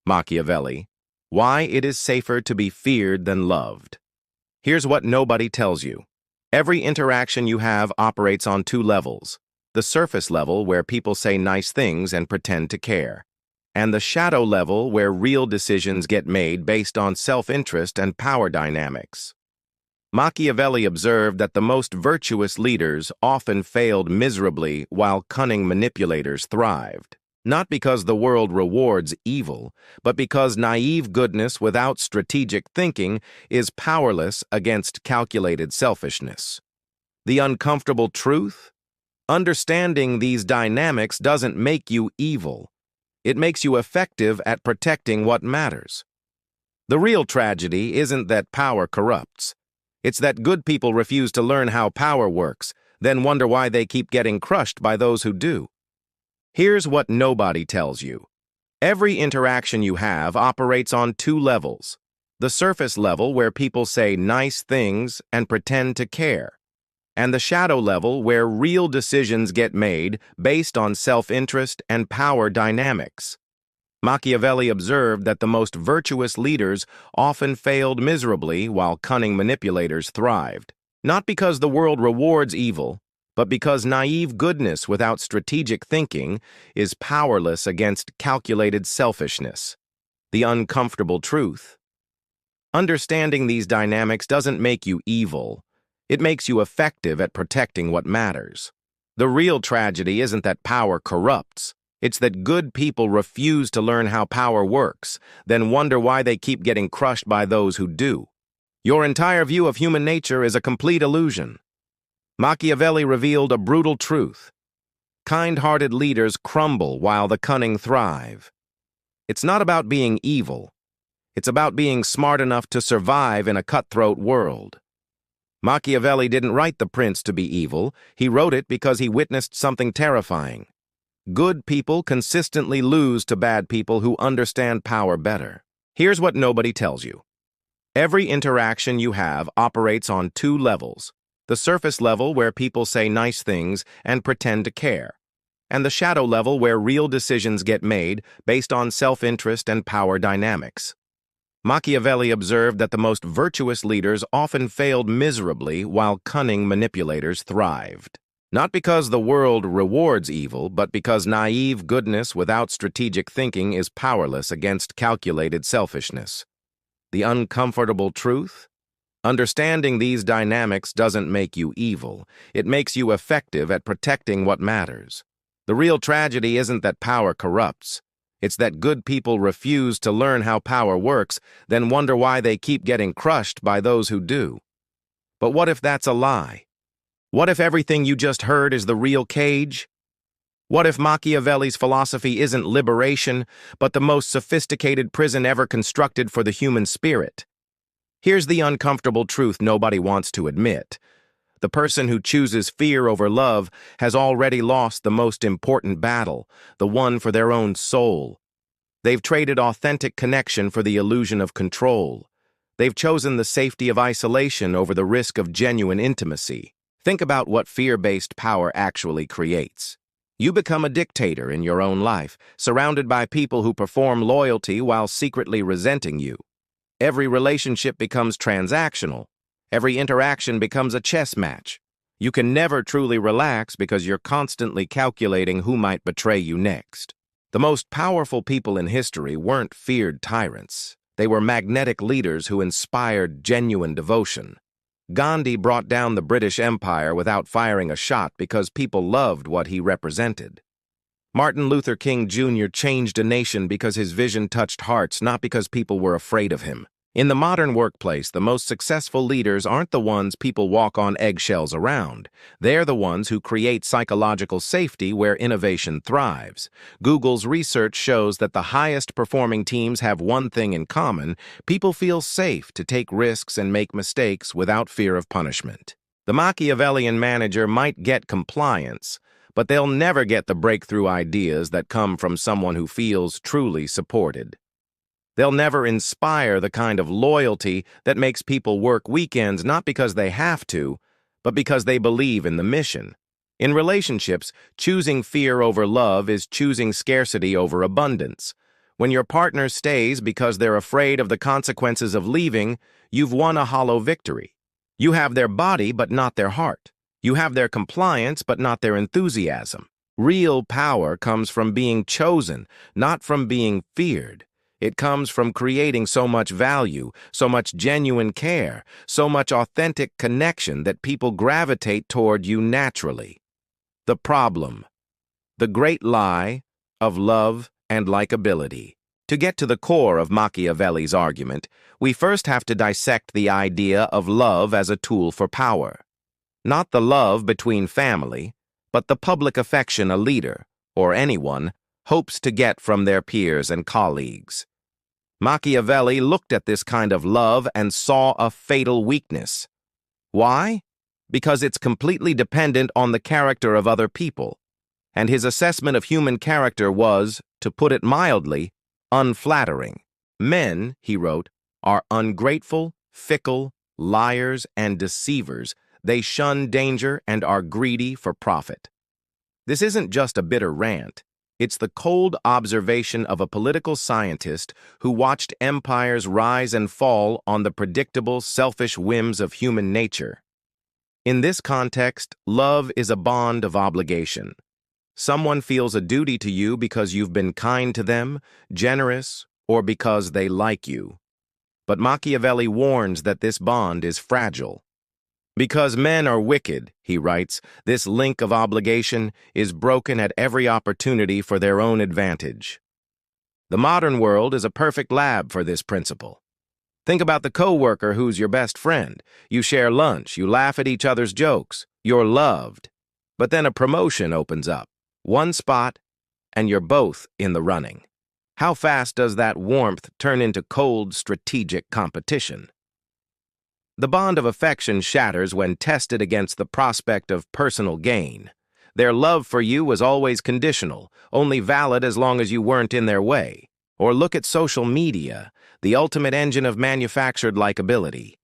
Machiavelli, Why It Is Safer to Be Feared Than Loved. Here's what nobody tells you. Every interaction you have operates on two levels. The surface level, where people say nice things and pretend to care. And the shadow level, where real decisions get made based on self-interest and power dynamics. Machiavelli observed that the most virtuous leaders often failed miserably while cunning manipulators thrived. Not because the world rewards evil, but because naive goodness without strategic thinking is powerless against calculated selfishness. The uncomfortable truth? Understanding these dynamics doesn't make you evil. It makes you effective at protecting what matters. The real tragedy isn't that power corrupts. It's that good people refuse to learn how power works, then wonder why they keep getting crushed by those who do. Here's what nobody tells you. Every interaction you have operates on two levels. The surface level, where people say nice things and pretend to care. And the shadow level, where real decisions get made based on self-interest and power dynamics. Machiavelli observed that the most virtuous leaders often failed miserably while cunning manipulators thrived. Not because the world rewards evil, but because naive goodness without strategic thinking is powerless against calculated selfishness. The uncomfortable truth. Understanding these dynamics doesn't make you evil. It makes you effective at protecting what matters. The real tragedy isn't that power corrupts. It's that good people refuse to learn how power works, then wonder why they keep getting crushed by those who do. Your entire view of human nature is a complete illusion. Machiavelli revealed a brutal truth. Kind-hearted leaders crumble while the cunning thrive. It's not about being evil. It's about being smart enough to survive in a cutthroat world. Machiavelli didn't write The Prince to be evil. He wrote it because he witnessed something terrifying. Good people consistently lose to bad people who understand power better. Here's what nobody tells you. Every interaction you have operates on two levels. The surface level, where people say nice things and pretend to care. And the shadow level, where real decisions get made based on self-interest and power dynamics. Machiavelli observed that the most virtuous leaders often failed miserably while cunning manipulators thrived. Not because the world rewards evil, but because naive goodness without strategic thinking is powerless against calculated selfishness. The uncomfortable truth? Understanding these dynamics doesn't make you evil. It makes you effective at protecting what matters. The real tragedy isn't that power corrupts. It's that good people refuse to learn how power works, then wonder why they keep getting crushed by those who do. But what if that's a lie? What if everything you just heard is the real cage? What if Machiavelli's philosophy isn't liberation, but the most sophisticated prison ever constructed for the human spirit? Here's the uncomfortable truth nobody wants to admit. The person who chooses fear over love has already lost the most important battle, the one for their own soul. They've traded authentic connection for the illusion of control. They've chosen the safety of isolation over the risk of genuine intimacy. Think about what fear-based power actually creates. You become a dictator in your own life, surrounded by people who perform loyalty while secretly resenting you. Every relationship becomes transactional. Every interaction becomes a chess match. You can never truly relax because you're constantly calculating who might betray you next. The most powerful people in history weren't feared tyrants. They were magnetic leaders who inspired genuine devotion. Gandhi brought down the British Empire without firing a shot because people loved what he represented. Martin Luther King Jr. changed a nation because his vision touched hearts, not because people were afraid of him. In the modern workplace, the most successful leaders aren't the ones people walk on eggshells around. They're the ones who create psychological safety where innovation thrives. Google's research shows that the highest performing teams have one thing in common: people feel safe to take risks and make mistakes without fear of punishment. The Machiavellian manager might get compliance, but they'll never get the breakthrough ideas that come from someone who feels truly supported. They'll never inspire the kind of loyalty that makes people work weekends not because they have to, but because they believe in the mission. In relationships, choosing fear over love is choosing scarcity over abundance. When your partner stays because they're afraid of the consequences of leaving, you've won a hollow victory. You have their body, but not their heart. You have their compliance, but not their enthusiasm. Real power comes from being chosen, not from being feared. It comes from creating so much value, so much genuine care, so much authentic connection that people gravitate toward you naturally. The problem. The great lie of love and likability. To get to the core of Machiavelli's argument, we first have to dissect the idea of love as a tool for power. Not the love between family, but the public affection a leader, or anyone, hopes to get from their peers and colleagues. Machiavelli looked at this kind of love and saw a fatal weakness. Why? Because it's completely dependent on the character of other people. And his assessment of human character was, to put it mildly, unflattering. Men, he wrote, are ungrateful, fickle, liars, and deceivers. They shun danger and are greedy for profit. This isn't just a bitter rant. It's the cold observation of a political scientist who watched empires rise and fall on the predictable, selfish whims of human nature. In this context, love is a bond of obligation. Someone feels a duty to you because you've been kind to them, generous, or because they like you. But Machiavelli warns that this bond is fragile. Because men are wicked, he writes, this link of obligation is broken at every opportunity for their own advantage. The modern world is a perfect lab for this principle. Think about the coworker who's your best friend. You share lunch, you laugh at each other's jokes, you're loved. But then a promotion opens up, one spot, and you're both in the running. How fast does that warmth turn into cold, strategic competition? The bond of affection shatters when tested against the prospect of personal gain. Their love for you was always conditional, only valid as long as you weren't in their way. Or look at social media, the ultimate engine of manufactured likability.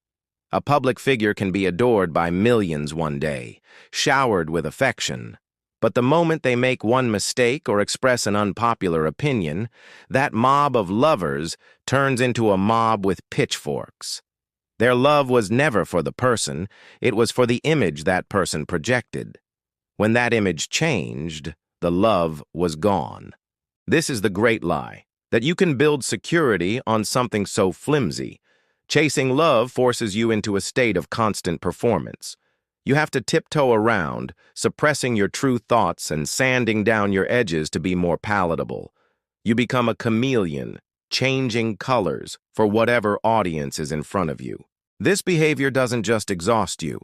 A public figure can be adored by millions one day, showered with affection. But the moment they make one mistake or express an unpopular opinion, that mob of lovers turns into a mob with pitchforks. Their love was never for the person, it was for the image that person projected. When that image changed, the love was gone. This is the great lie, that you can build security on something so flimsy. Chasing love forces you into a state of constant performance. You have to tiptoe around, suppressing your true thoughts and sanding down your edges to be more palatable. You become a chameleon, changing colors for whatever audience is in front of you. This behavior doesn't just exhaust you.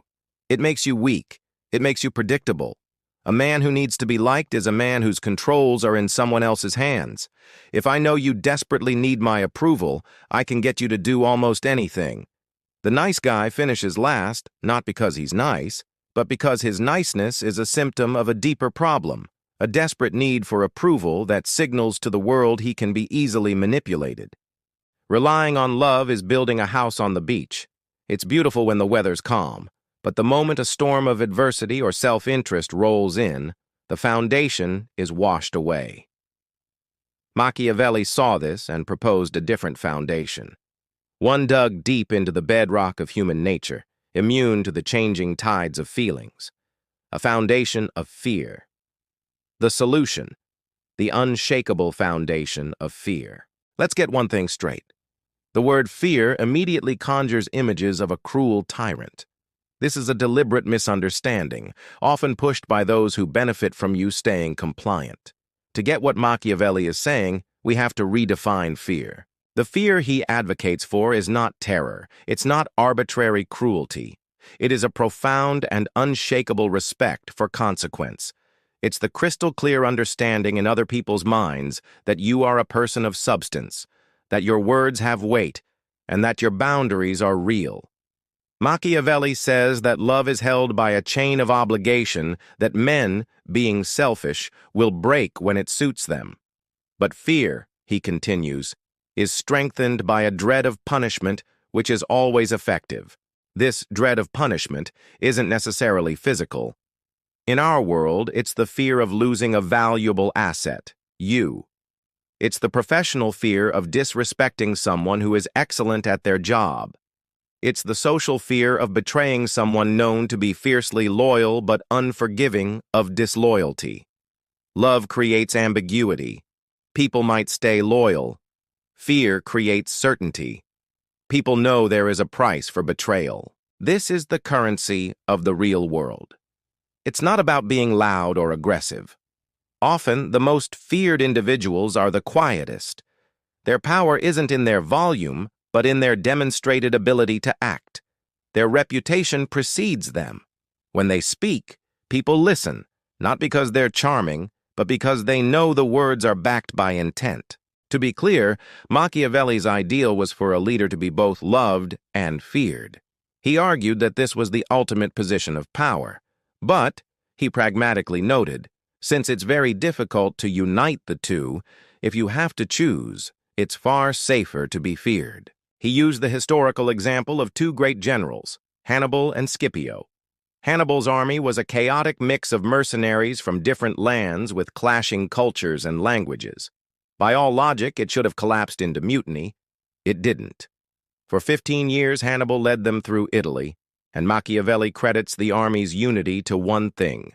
It makes you weak. It makes you predictable. A man who needs to be liked is a man whose controls are in someone else's hands. If I know you desperately need my approval, I can get you to do almost anything. The nice guy finishes last, not because he's nice, but because his niceness is a symptom of a deeper problem, a desperate need for approval that signals to the world he can be easily manipulated. Relying on love is building a house on the beach. It's beautiful when the weather's calm, but the moment a storm of adversity or self-interest rolls in, the foundation is washed away. Machiavelli saw this and proposed a different foundation. One dug deep into the bedrock of human nature, immune to the changing tides of feelings. A foundation of fear. The solution, the unshakable foundation of fear. Let's get one thing straight. The word fear immediately conjures images of a cruel tyrant. This is a deliberate misunderstanding, often pushed by those who benefit from you staying compliant. To get what Machiavelli is saying, we have to redefine fear. The fear he advocates for is not terror. It's not arbitrary cruelty. It is a profound and unshakable respect for consequence. It's the crystal-clear understanding in other people's minds that you are a person of substance, that your words have weight, and that your boundaries are real. Machiavelli says that love is held by a chain of obligation that men, being selfish, will break when it suits them. But fear, he continues, is strengthened by a dread of punishment which is always effective. This dread of punishment isn't necessarily physical. In our world, it's the fear of losing a valuable asset, you. It's the professional fear of disrespecting someone who is excellent at their job. It's the social fear of betraying someone known to be fiercely loyal but unforgiving of disloyalty. Love creates ambiguity. People might stay loyal. Fear creates certainty. People know there is a price for betrayal. This is the currency of the real world. It's not about being loud or aggressive. Often, the most feared individuals are the quietest. Their power isn't in their volume, but in their demonstrated ability to act. Their reputation precedes them. When they speak, people listen, not because they're charming, but because they know the words are backed by intent. To be clear, Machiavelli's ideal was for a leader to be both loved and feared. He argued that this was the ultimate position of power. But, he pragmatically noted, since it's very difficult to unite the two, if you have to choose, it's far safer to be feared. He used the historical example of two great generals, Hannibal and Scipio. Hannibal's army was a chaotic mix of mercenaries from different lands with clashing cultures and languages. By all logic, it should have collapsed into mutiny. It didn't. For 15 years, Hannibal led them through Italy, and Machiavelli credits the army's unity to one thing: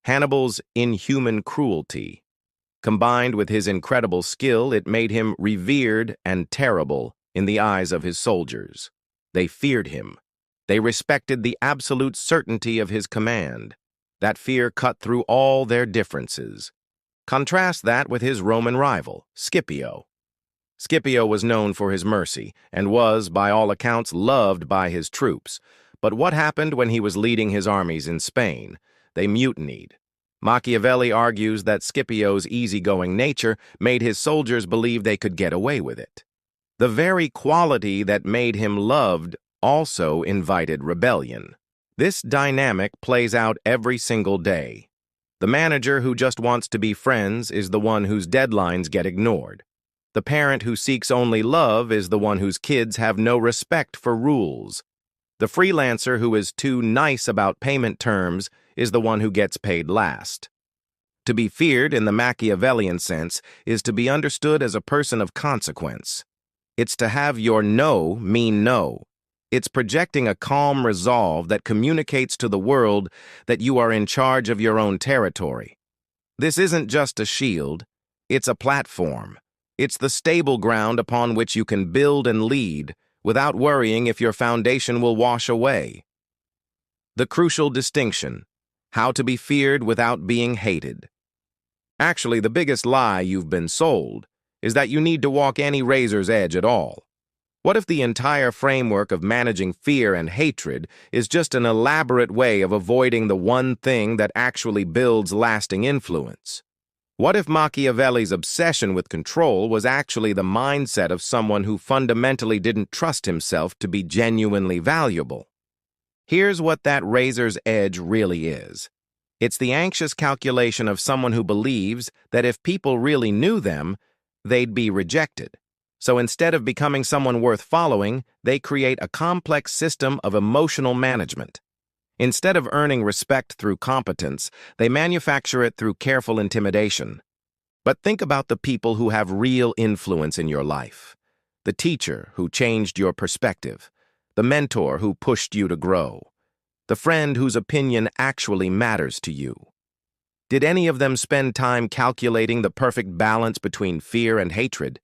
Hannibal's inhuman cruelty. Combined with his incredible skill, it made him revered and terrible in the eyes of his soldiers. They feared him. They respected the absolute certainty of his command. That fear cut through all their differences. Contrast that with his Roman rival, Scipio. Scipio was known for his mercy and was, by all accounts, loved by his troops. But what happened when he was leading his armies in Spain? They mutinied. Machiavelli argues that Scipio's easygoing nature made his soldiers believe they could get away with it. The very quality that made him loved also invited rebellion. This dynamic plays out every single day. The manager who just wants to be friends is the one whose deadlines get ignored. The parent who seeks only love is the one whose kids have no respect for rules. The freelancer who is too nice about payment terms is the one who gets paid last. To be feared in the Machiavellian sense is to be understood as a person of consequence. It's to have your no mean no. It's projecting a calm resolve that communicates to the world that you are in charge of your own territory. This isn't just a shield, it's a platform. It's the stable ground upon which you can build and lead without worrying if your foundation will wash away. The crucial distinction: how to be feared without being hated. Actually, the biggest lie you've been sold is that you need to walk any razor's edge at all. What if the entire framework of managing fear and hatred is just an elaborate way of avoiding the one thing that actually builds lasting influence? What if Machiavelli's obsession with control was actually the mindset of someone who fundamentally didn't trust himself to be genuinely valuable? Here's what that razor's edge really is. It's the anxious calculation of someone who believes that if people really knew them, they'd be rejected. So instead of becoming someone worth following, they create a complex system of emotional management. Instead of earning respect through competence, they manufacture it through careful intimidation. But think about the people who have real influence in your life. The teacher who changed your perspective. The mentor who pushed you to grow. The friend whose opinion actually matters to you. Did any of them spend time calculating the perfect balance between fear and hatred?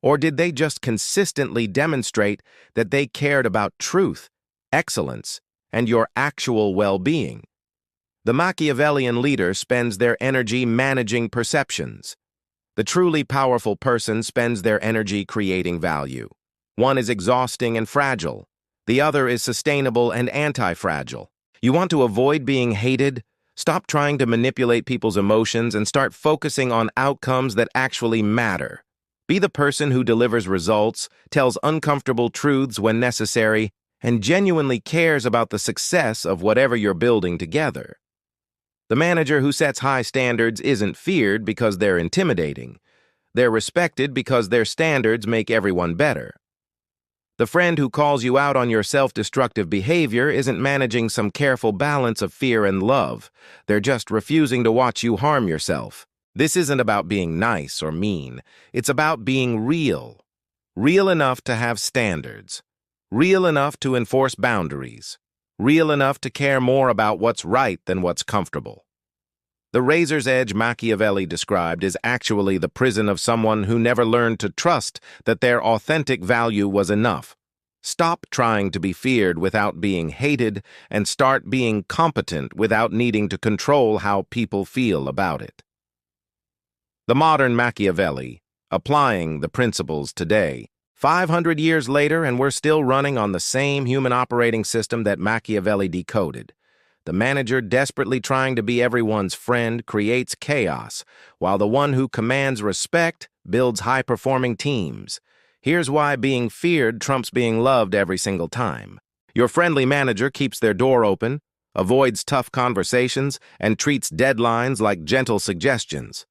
Or did they just consistently demonstrate that they cared about truth, excellence, and your actual well-being? The Machiavellian leader spends their energy managing perceptions. The truly powerful person spends their energy creating value. One is exhausting and fragile. The other is sustainable and anti-fragile. You want to avoid being hated? Stop trying to manipulate people's emotions and start focusing on outcomes that actually matter. Be the person who delivers results, tells uncomfortable truths when necessary, and genuinely cares about the success of whatever you're building together. The manager who sets high standards isn't feared because they're intimidating. They're respected because their standards make everyone better. The friend who calls you out on your self-destructive behavior isn't managing some careful balance of fear and love. They're just refusing to watch you harm yourself. This isn't about being nice or mean. It's about being real. Real enough to have standards. Real enough to enforce boundaries. Real enough to care more about what's right than what's comfortable. The razor's edge Machiavelli described is actually the prison of someone who never learned to trust that their authentic value was enough. Stop trying to be feared without being hated, and start being competent without needing to control how people feel about it. The modern Machiavelli, applying the principles today, 500 years later, and we're still running on the same human operating system that Machiavelli decoded. The manager desperately trying to be everyone's friend creates chaos, while the one who commands respect builds high-performing teams. Here's why being feared trumps being loved every single time. Your friendly manager keeps their door open, avoids tough conversations, and treats deadlines like gentle suggestions.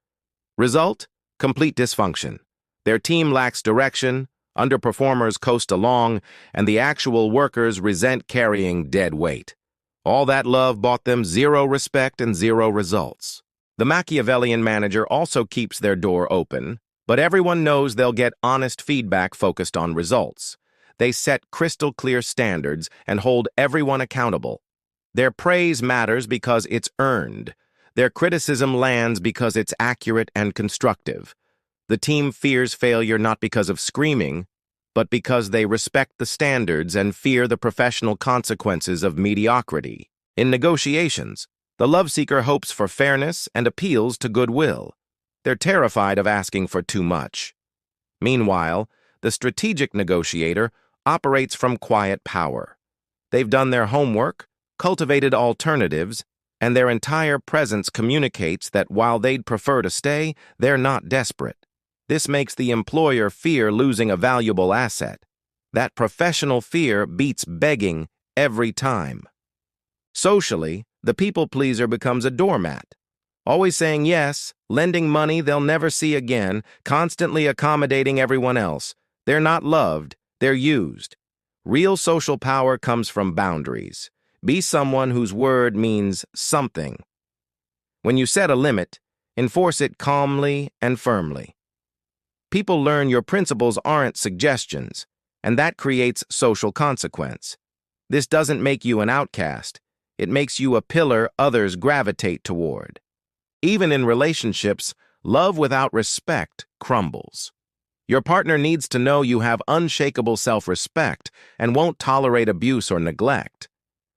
Result? Complete dysfunction. Their team lacks direction, underperformers coast along, and the actual workers resent carrying dead weight. All that love bought them zero respect and zero results. The Machiavellian manager also keeps their door open, but everyone knows they'll get honest feedback focused on results. They set crystal-clear standards and hold everyone accountable. Their praise matters because it's earned. Their criticism lands because it's accurate and constructive. The team fears failure not because of screaming, but because they respect the standards and fear the professional consequences of mediocrity. In negotiations, the love seeker hopes for fairness and appeals to goodwill. They're terrified of asking for too much. Meanwhile, the strategic negotiator operates from quiet power. They've done their homework, cultivated alternatives, and their entire presence communicates that while they'd prefer to stay, they're not desperate. This makes the employer fear losing a valuable asset. That professional fear beats begging every time. Socially, the people pleaser becomes a doormat. Always saying yes, lending money they'll never see again, constantly accommodating everyone else. They're not loved, they're used. Real social power comes from boundaries. Be someone whose word means something. When you set a limit, enforce it calmly and firmly. People learn your principles aren't suggestions, and that creates social consequence. This doesn't make you an outcast. It makes you a pillar others gravitate toward. Even in relationships, love without respect crumbles. Your partner needs to know you have unshakable self-respect and won't tolerate abuse or neglect.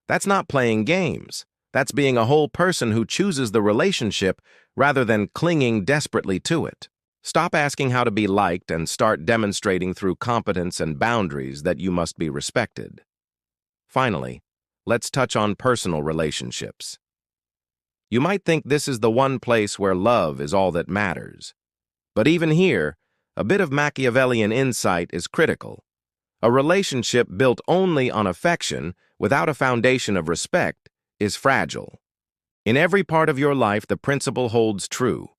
That's not playing games. That's being a whole person who chooses the relationship rather than clinging desperately to it. Stop asking how to be liked and start demonstrating through competence and boundaries that you must be respected. Finally, let's touch on personal relationships. You might think this is the one place where love is all that matters. But even here, a bit of Machiavellian insight is critical. A relationship built only on affection, without a foundation of respect, is fragile. In every part of your life, the principle holds true.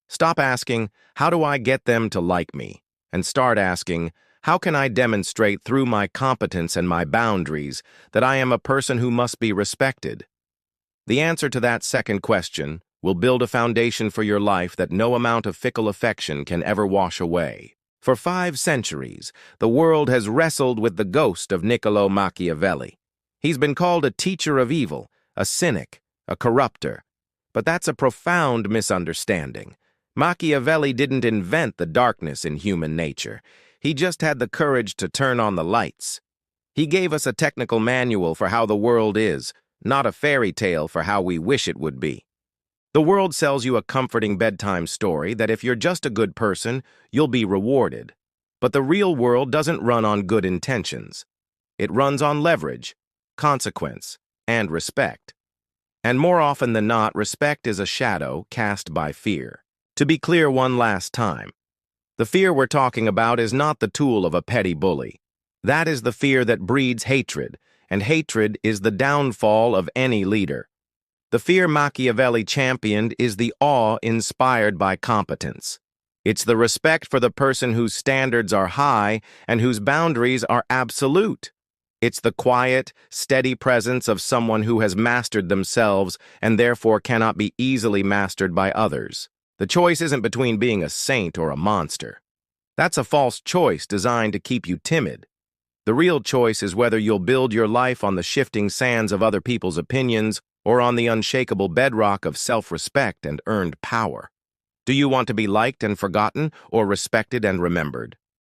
Stop asking, how do I get them to like me? And start asking, how can I demonstrate through my competence and my boundaries that I am a person who must be respected? The answer to that second question will build a foundation for your life that no amount of fickle affection can ever wash away. For 5 centuries, the world has wrestled with the ghost of Niccolo Machiavelli. He's been called a teacher of evil, a cynic, a corrupter. But that's a profound misunderstanding. Machiavelli didn't invent the darkness in human nature. He just had the courage to turn on the lights. He gave us a technical manual for how the world is, not a fairy tale for how we wish it would be. The world sells you a comforting bedtime story that if you're just a good person, you'll be rewarded. But the real world doesn't run on good intentions. It runs on leverage, consequence, and respect. And more often than not, respect is a shadow cast by fear. To be clear one last time, the fear we're talking about is not the tool of a petty bully. That is the fear that breeds hatred, and hatred is the downfall of any leader. The fear Machiavelli championed is the awe inspired by competence. It's the respect for the person whose standards are high and whose boundaries are absolute. It's the quiet, steady presence of someone who has mastered themselves and therefore cannot be easily mastered by others. The choice isn't between being a saint or a monster. That's a false choice designed to keep you timid. The real choice is whether you'll build your life on the shifting sands of other people's opinions or on the unshakable bedrock of self-respect and earned power. Do you want to be liked and forgotten or respected and remembered?